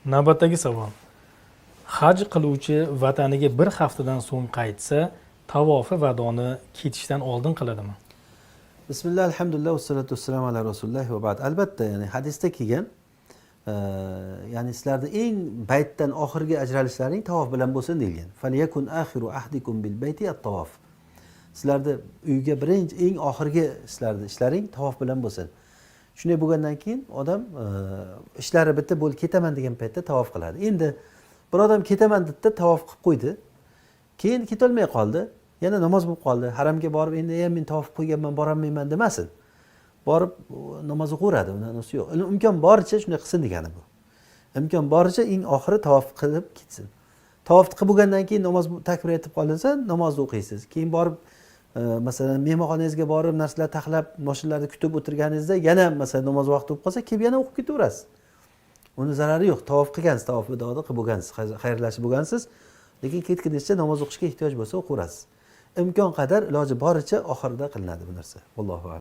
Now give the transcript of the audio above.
Navbatdagi savol. Haj qiluvchi vataniga bir haftadan so'ng qaytsa, tavofi vadoni ketishdan oldin qiladimi? Bismillah, alhamdulillah, vassalatu vassalamu ala rasulillah va ba'd. Albatta, ya'ni hadisda kelgan, ya'ni sizlarda eng baytdan oxirgi ajralishlaring tavof bilan bo'lsin deyilgan. Falyakun akhiru ahdikum bil bayti at-tavof. Sizlarda uyga birinchi eng oxirgi sizlarda ishlaring tavof bilan bo'lsin. Shunday bo'lgandan keyin odam ishlari bitta bo'lib ketaman degan paytda tavof qiladi. Endi bir odam ketaman dedida tavof qilib qo'ydi. Keyin ketolmay qoldi. Yana namoz bo'lib qoldi. Haramga borib endi men tavof qo'yganman, borolmayman demasin. Borib namoz o'qiradi, unisi yo'q. Imkon boricha shunday qilsin degani bu. Imkon boricha eng oxiri tavof qilib ketsin. Tavof qilib bo'lgandan keyin namoz takbir aytib qoldinsa, namozni o'qiysiz. Keyin borib masalan mehmonxonangizga borib narsalar taxlab, mashinalarni kutib o'tirganingizda yana masalan namoz vaqti bo'lib qolsa, kelib yana o'qib ketaverasiz. Uni zarari yo'q. Tavof qilgansiz, tavof vidoda qilib bo'lgansiz, xayrlashib bo'lgansiz. Lekin ketgunizcha namoz o'qishga ehtiyoj bo'lsa o'qirasiz. Imkon qadar iloji boricha oxirida qilinadi bu narsa. Allohu a'lam.